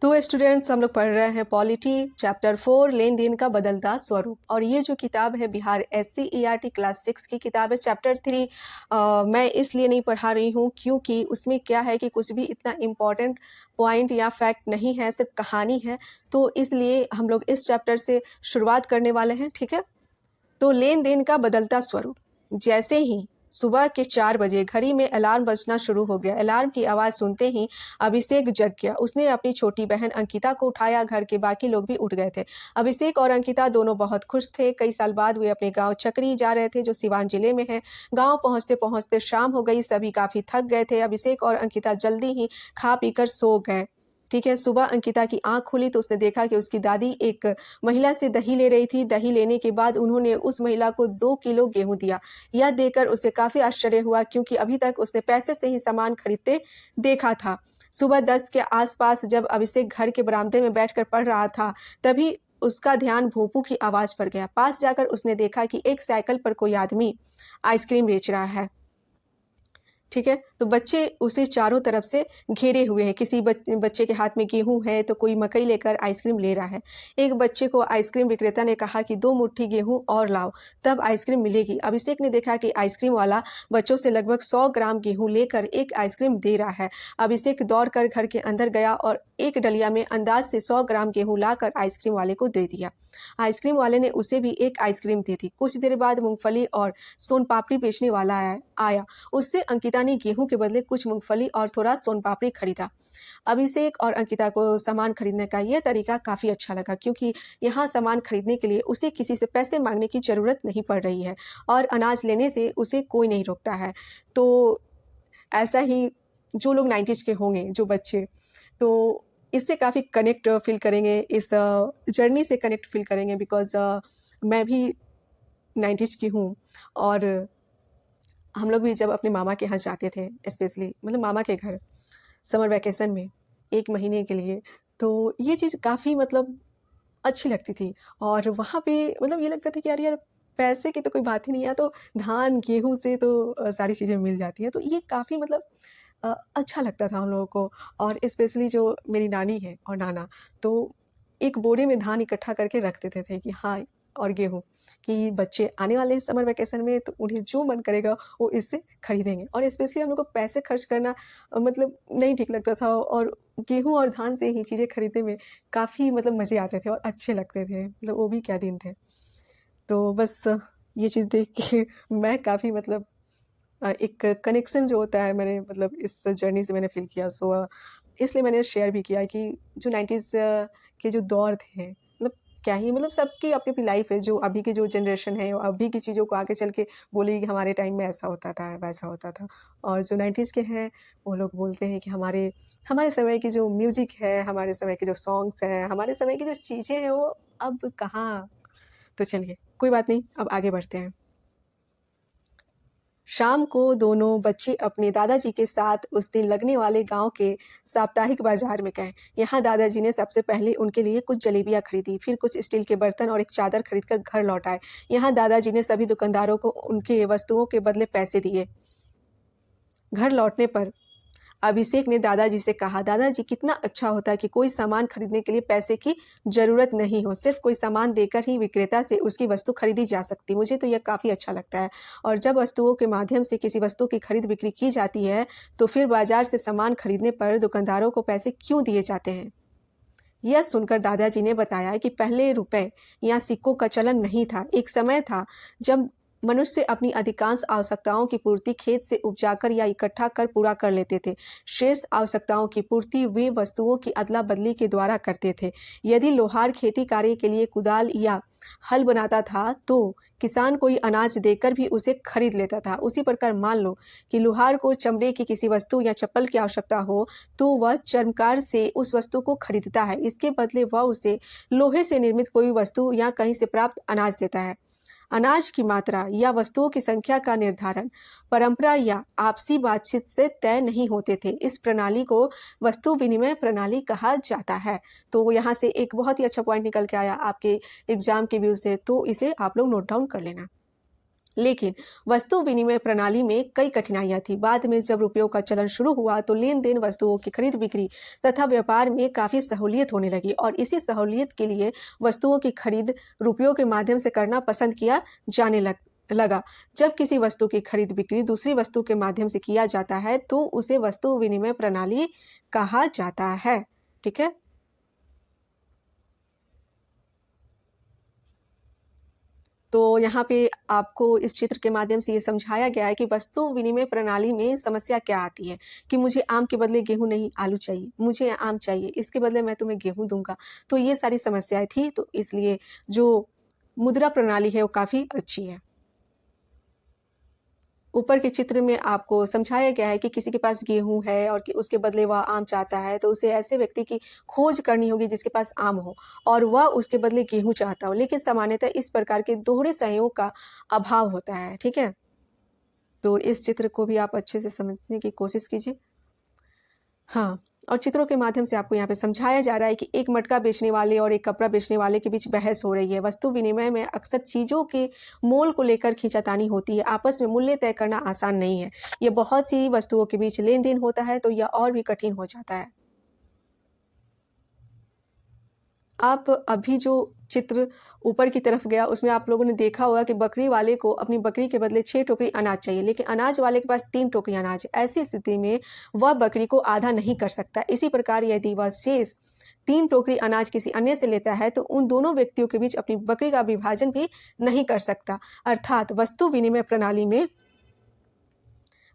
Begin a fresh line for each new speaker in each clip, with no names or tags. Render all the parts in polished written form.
तो स्टूडेंट्स हम लोग पढ़ रहे हैं पॉलिटी चैप्टर 4 लेन देन का बदलता स्वरूप। और ये जो किताब है बिहार SCERT क्लास 6 की किताब है। चैप्टर 3 मैं इसलिए नहीं पढ़ा रही हूँ क्योंकि उसमें क्या है कि कुछ भी इतना इम्पोर्टेंट पॉइंट या फैक्ट नहीं है, सिर्फ कहानी है। तो इसलिए हम लोग इस चैप्टर से शुरुआत करने वाले हैं, ठीक है। तो लेन देन का बदलता स्वरूप। जैसे ही सुबह के 4 बजे घड़ी में अलार्म बजना शुरू हो गया। अलार्म की आवाज़ सुनते ही अभिषेक जग गया। उसने अपनी छोटी बहन अंकिता को उठाया। घर के बाकी लोग भी उठ गए थे। अभिषेक और अंकिता दोनों बहुत खुश थे। कई साल बाद वे अपने गांव चक्री जा रहे थे, जो सिवान जिले में है। गांव पहुंचते पहुंचते शाम हो गई। सभी काफ़ी थक गए थे। अभिषेक और अंकिता जल्दी ही खा पीकर सो गए, ठीक है। सुबह अंकिता की आंख खुली तो उसने देखा कि उसकी दादी एक महिला से दही ले रही थी। दही लेने के बाद उन्होंने उस महिला को 2 किलो गेहूं दिया। यह देकर उसे काफ़ी आश्चर्य हुआ क्योंकि अभी तक उसने पैसे से ही सामान खरीदते देखा था। सुबह 10 के आसपास जब अभिषेक घर के बरामदे में बैठकर पढ़ रहा था, तभी उसका ध्यान भोंपू की आवाज़ पर गया। पास जाकर उसने देखा कि एक साइकिल पर कोई आदमी आइसक्रीम बेच रहा है, ठीक है। तो बच्चे उसे चारों तरफ से घेरे हुए हैं। किसी बच्चे के हाथ में गेहूं है तो कोई मकई लेकर आइसक्रीम ले रहा है। एक बच्चे को आइसक्रीम विक्रेता ने कहा कि 2 मुट्ठी गेहूं और लाओ, तब आइसक्रीम मिलेगी। अभिषेक ने देखा कि आइसक्रीम वाला बच्चों से लगभग 100 ग्राम गेहूं लेकर एक आइसक्रीम दे रहा है। अभिषेक दौड़कर घर के अंदर गया और एक डलिया में अंदाज से 100 ग्राम गेहूं लाकर आइसक्रीम वाले को दे दिया। आइसक्रीम वाले ने उसे भी एक आइसक्रीम दी थी। कुछ देर बाद मूंगफली और सोन पापड़ी बेचने वाला आया। उससे अंकिता ने गेहूं के बदले कुछ मूंगफली और थोड़ा सोन पापड़ी खरीदा। अभिषेक और अंकिता को सामान खरीदने का यह तरीका काफ़ी अच्छा लगा क्योंकि यहाँ सामान खरीदने के लिए उसे किसी से पैसे मांगने की ज़रूरत नहीं पड़ रही है और अनाज लेने से उसे कोई नहीं रोकता है। तो ऐसा ही जो लोग 90s के होंगे, जो बच्चे, तो इससे काफ़ी कनेक्ट फील करेंगे, इस जर्नी से कनेक्ट फील करेंगे बिकॉज़ मैं भी 90s की हूँ। और हम लोग भी जब अपने मामा के यहाँ जाते थे, स्पेशली मतलब मामा के घर समर वैकेशन में 1 महीने के लिए, तो ये चीज़ काफ़ी मतलब अच्छी लगती थी। और वहाँ पे मतलब ये लगता था कि यार पैसे की तो कोई बात ही नहीं है, तो धान गेहूँ से तो सारी चीज़ें मिल जाती हैं। तो ये काफ़ी मतलब अच्छा लगता था हम लोगों को। और स्पेशली जो मेरी नानी है और नाना, तो एक बोरे में धान इकट्ठा करके रख देते थे कि हाँ, और गेहूँ, कि बच्चे आने वाले हैं समर वैकेशन में तो उन्हें जो मन करेगा वो इससे खरीदेंगे। और स्पेशली हम लोग को पैसे खर्च करना मतलब नहीं ठीक लगता था। और गेहूँ और धान से ही चीज़ें खरीदने में काफ़ी मतलब मज़े आते थे और अच्छे लगते थे। मतलब वो भी क्या दिन थे। तो बस ये चीज़ देख के मैं काफ़ी मतलब एक कनेक्शन जो होता है मैंने मतलब इस जर्नी से मैंने फ़ील किया। सो इसलिए मैंने शेयर भी किया कि जो 90s के जो दौर थे, मतलब क्या ही मतलब सबकी अपनी-अपनी लाइफ़ है। जो अभी की जो जनरेशन है, अभी की चीज़ों को आगे चल के बोलेगी कि हमारे टाइम में ऐसा होता था, वैसा होता था। और जो 90s के हैं, वो लोग बोलते हैं कि हमारे हमारे समय की जो म्यूज़िक है, हमारे समय के जो सॉन्ग्स हैं, हमारे समय की जो चीज़ें हैं, वो अब कहाँ। तो चलिए, कोई बात नहीं, अब आगे बढ़ते हैं। शाम को दोनों बच्चे अपने दादाजी के साथ उस दिन लगने वाले गांव के साप्ताहिक बाजार में गए। यहाँ दादाजी ने सबसे पहले उनके लिए कुछ जलेबियाँ खरीदी, फिर कुछ स्टील के बर्तन और एक चादर खरीदकर घर लौट आए। यहाँ दादाजी ने सभी दुकानदारों को उनके वस्तुओं के बदले पैसे दिए। घर लौटने पर अभिषेक ने दादाजी से कहा, दादाजी कितना अच्छा होता कि कोई सामान खरीदने के लिए पैसे की ज़रूरत नहीं हो, सिर्फ कोई सामान देकर ही विक्रेता से उसकी वस्तु खरीदी जा सकती। मुझे तो यह काफ़ी अच्छा लगता है। और जब वस्तुओं के माध्यम से किसी वस्तु की खरीद बिक्री की जाती है, तो फिर बाजार से सामान खरीदने पर दुकानदारों को पैसे क्यों दिए जाते हैं? यह सुनकर दादाजी ने बताया कि पहले रुपए या सिक्कों का चलन नहीं था। एक समय था जब मनुष्य अपनी अधिकांश आवश्यकताओं की पूर्ति खेत से उपजाकर या इकट्ठा कर पूरा कर लेते थे। शेष आवश्यकताओं की पूर्ति वे वस्तुओं की अदला बदली के द्वारा करते थे। यदि लोहार खेती कार्य के लिए कुदाल या हल बनाता था तो किसान कोई अनाज देकर भी उसे खरीद लेता था। उसी प्रकार मान लो कि लोहार को चमड़े की किसी वस्तु या चप्पल की आवश्यकता हो तो वह चर्मकार से उस वस्तु को खरीदता है। इसके बदले वह उसे लोहे से निर्मित कोई वस्तु या कहीं से प्राप्त अनाज देता है। अनाज की मात्रा या वस्तुओं की संख्या का निर्धारण परंपरा या आपसी बातचीत से तय नहीं होते थे। इस प्रणाली को वस्तु विनिमय प्रणाली कहा जाता है। तो यहाँ से एक बहुत ही अच्छा पॉइंट निकल के आया आपके एग्जाम के व्यू से, तो इसे आप लोग नोट डाउन कर लेना। लेकिन वस्तु विनिमय प्रणाली में कई कठिनाइयां थी। बाद में जब रुपयों का चलन शुरू हुआ तो लेन देन, वस्तुओं की खरीद बिक्री तथा व्यापार में काफ़ी सहूलियत होने लगी और इसी सहूलियत के लिए वस्तुओं की खरीद रुपयों के माध्यम से करना पसंद किया जाने लगा। जब किसी वस्तु की खरीद बिक्री दूसरी वस्तु के माध्यम से किया जाता है तो उसे वस्तु विनिमय प्रणाली कहा जाता है। ठीक है। तो यहाँ पे आपको इस चित्र के माध्यम से ये समझाया गया है कि वस्तु विनिमय प्रणाली में समस्या क्या आती है कि मुझे आम के बदले गेहूं नहीं, आलू चाहिए, मुझे आम चाहिए, इसके बदले मैं तुम्हें गेहूं दूंगा। तो ये सारी समस्याएं थी, तो इसलिए जो मुद्रा प्रणाली है वो काफ़ी अच्छी है। ऊपर के चित्र में आपको समझाया गया है कि किसी के पास गेहूं है और कि उसके बदले वह आम चाहता है, तो उसे ऐसे व्यक्ति की खोज करनी होगी जिसके पास आम हो और वह उसके बदले गेहूं चाहता हो। लेकिन सामान्यतः इस प्रकार के दोहरे सहयोग का अभाव होता है। ठीक है। तो इस चित्र को भी आप अच्छे से समझने की कोशिश कीजिए। हाँ, और चित्रों के माध्यम से आपको यहाँ पे समझाया जा रहा है कि एक मटका बेचने वाले और एक कपड़ा बेचने वाले के बीच बहस हो रही है। वस्तु विनिमय में अक्सर चीज़ों के मोल को लेकर खींचातानी होती है। आपस में मूल्य तय करना आसान नहीं है। ये बहुत सी वस्तुओं के बीच लेन देन होता है तो यह और भी कठिन हो जाता है। आप अभी जो चित्र ऊपर की तरफ गया उसमें आप लोगों ने देखा होगा कि बकरी वाले को अपनी बकरी के बदले 6 टोकरी अनाज चाहिए, लेकिन अनाज वाले के पास 3 टोकरी अनाज है। ऐसी स्थिति में वह बकरी को आधा नहीं कर सकता। इसी प्रकार यदि वह शेष 3 टोकरी अनाज किसी अन्य से लेता है तो उन दोनों व्यक्तियों के बीच अपनी बकरी का विभाजन भी नहीं कर सकता। अर्थात वस्तु विनिमय प्रणाली में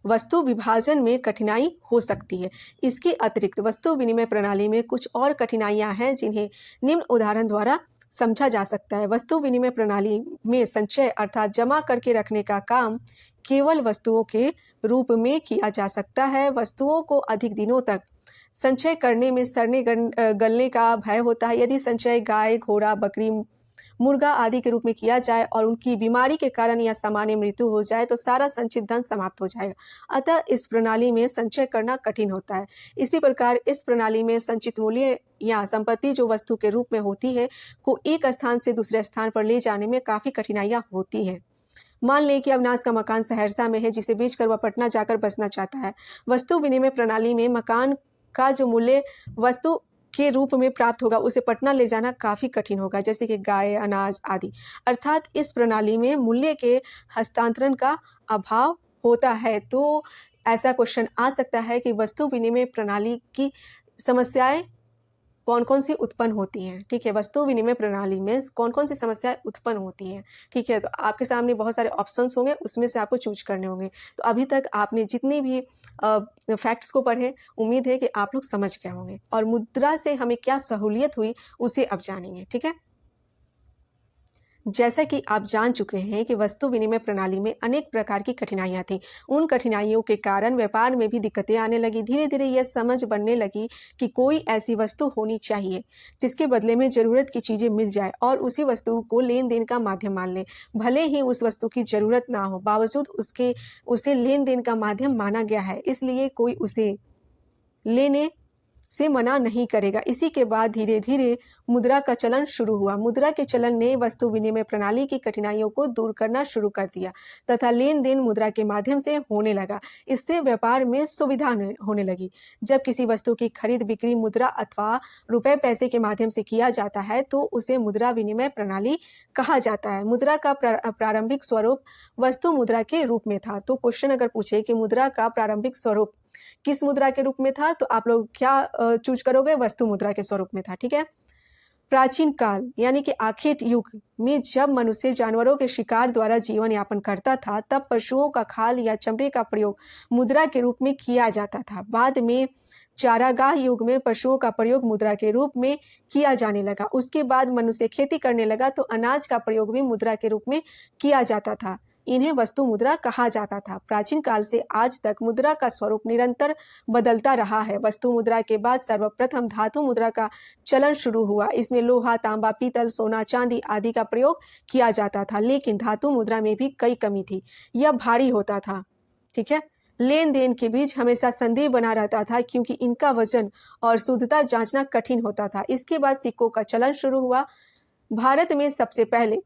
वस्तु विभाजन में कठिनाई हो सकती है। इसके अतिरिक्त वस्तु विनिमय प्रणाली में कुछ और कठिनाइयां हैं जिन्हें निम्न उदाहरण द्वारा समझा जा सकता है। वस्तु विनिमय प्रणाली में संचय अर्थात जमा करके रखने का काम केवल वस्तुओं के रूप में किया जा सकता है। वस्तुओं को अधिक दिनों तक संचय करने में सड़ने गलने का भय होता है। यदि संचय गाय, घोड़ा, बकरी, मुर्गा आदि के रूप में किया जाए और उनकी बीमारी के कारण या सामान्य मृत्यु हो जाए तो सारा संचित धन समाप्त हो जाएगा। अतः इस प्रणाली में संचय करना कठिन होता है। इसी प्रकार इस प्रणाली में संचित मूल्य या संपत्ति जो वस्तु के रूप में होती है को एक स्थान से दूसरे स्थान पर ले जाने में काफ़ी कठिनाइयाँ होती हैं। मान लें कि अविनाश का मकान सहरसा में है जिसे बेचकर वह पटना जाकर बसना चाहता है। वस्तु विनिमय प्रणाली में मकान का जो मूल्य वस्तु के रूप में प्राप्त होगा उसे पटना ले जाना काफ़ी कठिन होगा, जैसे कि गाय, अनाज आदि। अर्थात इस प्रणाली में मूल्य के हस्तांतरण का अभाव होता है। तो ऐसा क्वेश्चन आ सकता है कि वस्तु विनिमय प्रणाली की समस्याएं कौन कौन सी उत्पन्न होती हैं। ठीक है। वस्तु विनिमय प्रणाली में कौन कौन सी समस्याएं उत्पन्न होती हैं। ठीक है। तो आपके सामने बहुत सारे ऑप्शंस होंगे, उसमें से आपको चूज करने होंगे। तो अभी तक आपने जितनी भी फैक्ट्स को पढ़े, उम्मीद है कि आप लोग समझ गए होंगे और मुद्रा से हमें क्या सहूलियत हुई उसे अब जानेंगे। ठीक है। जैसा कि आप जान चुके हैं कि वस्तु विनिमय प्रणाली में अनेक प्रकार की कठिनाइयां थी। उन कठिनाइयों के कारण व्यापार में भी दिक्कतें आने लगी। धीरे धीरे यह समझ बनने लगी कि कोई ऐसी वस्तु होनी चाहिए जिसके बदले में ज़रूरत की चीज़ें मिल जाए और उसी वस्तु को लेन देन का माध्यम मान लें। भले ही उस वस्तु की ज़रूरत ना हो, बावजूद उसे लेन देन का माध्यम माना गया है, इसलिए कोई उसे लेने से मना नहीं करेगा। इसी के बाद धीरे धीरे मुद्रा का चलन शुरू हुआ। मुद्रा के चलन ने वस्तु विनिमय प्रणाली की कठिनाइयों को दूर करना शुरू कर दिया तथा लेन देन मुद्रा के माध्यम से होने लगा। इससे व्यापार में सुविधा होने लगी। जब किसी वस्तु की खरीद बिक्री मुद्रा अथवा रुपए पैसे के माध्यम से किया जाता है तो उसे मुद्रा विनिमय प्रणाली कहा जाता है। मुद्रा का प्रारंभिक स्वरूप वस्तु मुद्रा के रूप में था। तो क्वेश्चन अगर पूछे कि मुद्रा का प्रारंभिक स्वरूप किस मुद्रा के रूप में था, तो आप लोग क्या चूज करोगे? वस्तु मुद्रा के स्वरूप में था। ठीक है। प्राचीन काल यानी कि आखेट युग में जब मनुष्य जानवरों के शिकार द्वारा जीवन यापन करता था, तब पशुओं का खाल या चमड़े का प्रयोग मुद्रा के रूप में किया जाता था। बाद में चारागाह युग में पशुओं का प्रयोग मुद्रा के रूप में किया जाने लगा। उसके बाद मनुष्य खेती करने लगा तो अनाज का प्रयोग भी मुद्रा के रूप में किया जाता था। इन्हें वस्तु मुद्रा कहा जाता था। प्राचीन काल से आज तक मुद्रा का स्वरूप निरंतर बदलता रहा है। वस्तु मुद्रा के बाद सर्वप्रथम धातु मुद्रा का चलन शुरू हुआ। इसमें लोहा, तांबा, पीतल, सोना, चांदी आदि का प्रयोग किया जाता था, लेकिन धातु मुद्रा में भी कई कमी थी। यह भारी होता था। ठीक है। लेन देन के बीच हमेशा संदेह बना रहता था क्योंकि इनका वजन और शुद्धता जांचना कठिन होता था। इसके बाद सिक्कों का चलन शुरू हुआ। भारत में सबसे पहले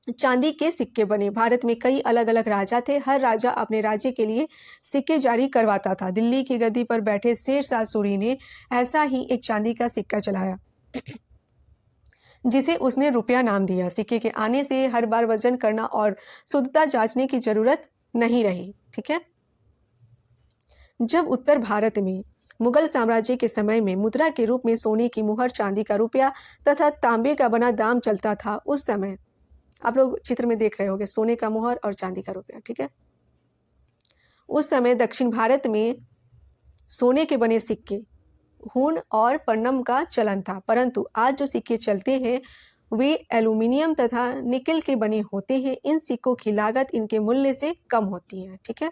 चांदी के सिक्के बने। भारत में कई अलग अलग राजा थे, हर राजा अपने राज्य के लिए सिक्के जारी करवाता था। दिल्ली की गद्दी पर बैठे शेरशाह सूरी ने ऐसा ही एक चांदी का सिक्का चलाया जिसे उसने रुपया नाम दिया। सिक्के के आने से हर बार वजन करना और शुद्धता जांचने की जरूरत नहीं रही। ठीक है। जब उत्तर भारत में मुगल साम्राज्य के समय में मुद्रा के रूप में सोने की मुहर, चांदी का रुपया तथा तांबे का बना दाम चलता था, उस समय आप लोग चित्र में देख रहे होंगे सोने का मुहर और चांदी का रुपया। ठीक है। उस समय दक्षिण भारत में सोने के बने सिक्के, हुन और पन्नम का चलन था, परंतु आज जो सिक्के चलते हैं वे एल्यूमिनियम तथा निकल के बने होते हैं। इन सिक्कों की लागत इनके मूल्य से कम होती है। ठीक है।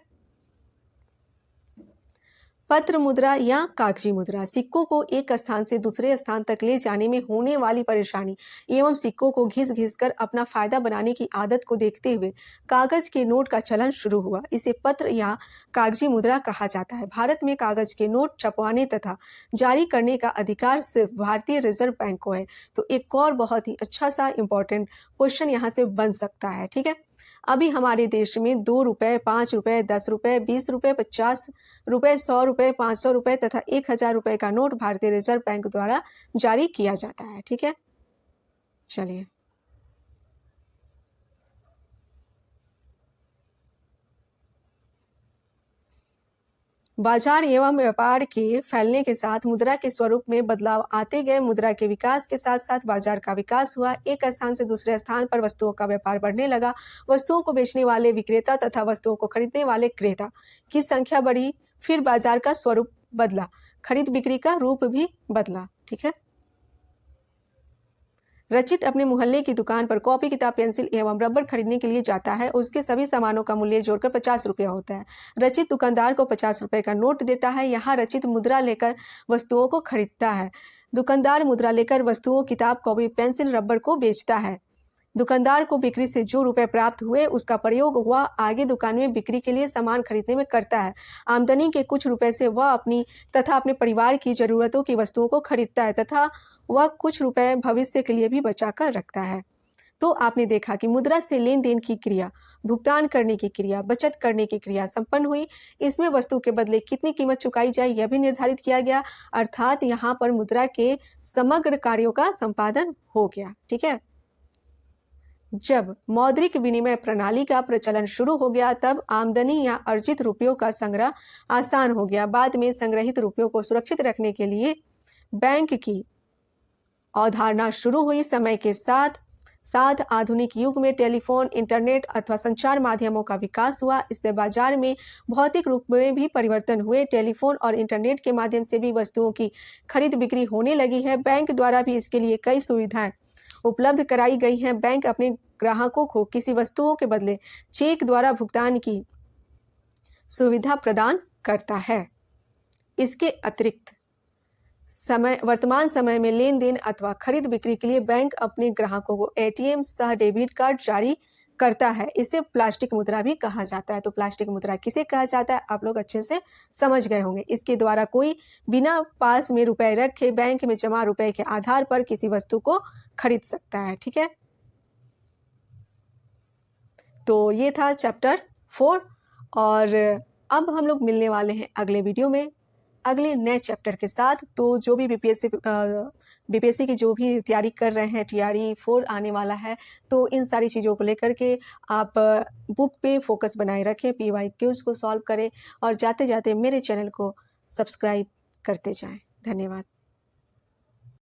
पत्र मुद्रा या कागजी मुद्रा, सिक्कों को एक स्थान से दूसरे स्थान तक ले जाने में होने वाली परेशानी एवं सिक्कों को घिस घिस कर अपना फायदा बनाने की आदत को देखते हुए कागज के नोट का चलन शुरू हुआ। इसे पत्र या कागजी मुद्रा कहा जाता है। भारत में कागज के नोट छपवाने तथा जारी करने का अधिकार सिर्फ भारतीय रिजर्व बैंक को है। तो एक और बहुत ही अच्छा सा इंपॉर्टेंट क्वेश्चन यहाँ से बन सकता है। ठीक है। अभी हमारे देश में 2 रुपये, 5 रुपये, 10 रुपये, 20 रुपये, 50 रुपये, 100 रुपये, 500 रुपये तथा 1000 रुपये का नोट भारतीय रिजर्व बैंक द्वारा जारी किया जाता है। ठीक है। चलिए, बाजार एवं व्यापार के फैलने के साथ मुद्रा के स्वरूप में बदलाव आते गए। मुद्रा के विकास के साथ साथ बाजार का विकास हुआ। एक स्थान से दूसरे स्थान पर वस्तुओं का व्यापार बढ़ने लगा। वस्तुओं को बेचने वाले विक्रेता तथा वस्तुओं को खरीदने वाले क्रेता की संख्या बढ़ी। फिर बाजार का स्वरूप बदला, खरीद बिक्री का रूप भी बदला। ठीक है। रचित अपने मोहल्ले की दुकान पर कॉपी, किताब, पेंसिल एवं रबर खरीदने के लिए जाता है। उसके सभी सामानों का मूल्य जोड़कर 50 रुपया होता है। रचित दुकानदार को 50 रुपये का नोट देता है। यहाँ रचित मुद्रा लेकर वस्तुओं को खरीदता है। दुकानदार मुद्रा लेकर वस्तुओं, किताब, कॉपी, पेंसिल, रबर को बेचता है। दुकानदार को बिक्री से जो रुपए प्राप्त हुए उसका प्रयोग वह आगे दुकान में बिक्री के लिए सामान खरीदने में करता है। आमदनी के कुछ रुपए से वह अपनी तथा अपने परिवार की जरूरतों की वस्तुओं को खरीदता है तथा वह कुछ रुपए भविष्य के लिए भी बचा कर रखता है। तो आपने देखा कि मुद्रा से लेन देन की क्रिया, भुगतान करने की क्रिया, बचत करने की क्रिया संपन्न हुई। इसमें वस्तु के बदले कितनी कीमत चुकाई जाए यह भी निर्धारित किया गया। अर्थात यहाँ पर मुद्रा के समग्र कार्यों का संपादन हो गया। ठीक है। जब मौद्रिक विनिमय प्रणाली का प्रचलन शुरू हो गया तब आमदनी या अर्जित रुपयों का संग्रह आसान हो गया। बाद में संग्रहित रुपयों को सुरक्षित रखने के लिए बैंक की अवधारणा शुरू हुई। समय के साथ साथ आधुनिक युग में टेलीफोन, इंटरनेट अथवा संचार माध्यमों का विकास हुआ। इससे बाजार में भौतिक रूप में भी परिवर्तन हुए। टेलीफोन और इंटरनेट के माध्यम से भी वस्तुओं की खरीद बिक्री होने लगी है। बैंक द्वारा भी इसके लिए कई सुविधाएं उपलब्ध कराई गई हैं। बैंक अपने ग्राहकों को किसी वस्तुओं के बदले चेक द्वारा भुगतान की सुविधा प्रदान करता है। इसके अतिरिक्त वर्तमान समय में लेन देन अथवा खरीद बिक्री के लिए बैंक अपने ग्राहकों को एटीएम सह डेबिट कार्ड जारी करता है। इसे प्लास्टिक मुद्रा भी कहा जाता है। तो प्लास्टिक मुद्रा किसे कहा जाता है आप लोग अच्छे से समझ गए होंगे। इसके द्वारा कोई बिना पास में रुपए रखे बैंक में जमा रुपए के आधार पर किसी वस्तु को खरीद सकता है। ठीक है। तो ये था चैप्टर 4 और अब हम लोग मिलने वाले हैं अगले वीडियो में अगले नए चैप्टर के साथ। तो जो भी बीपीएससी की जो भी तैयारी कर रहे हैं, TRE 4 आने वाला है, तो इन सारी चीज़ों को लेकर के आप बुक पे फोकस बनाए रखें, PYQs को सॉल्व करें और जाते जाते मेरे चैनल को सब्सक्राइब करते जाएं। धन्यवाद।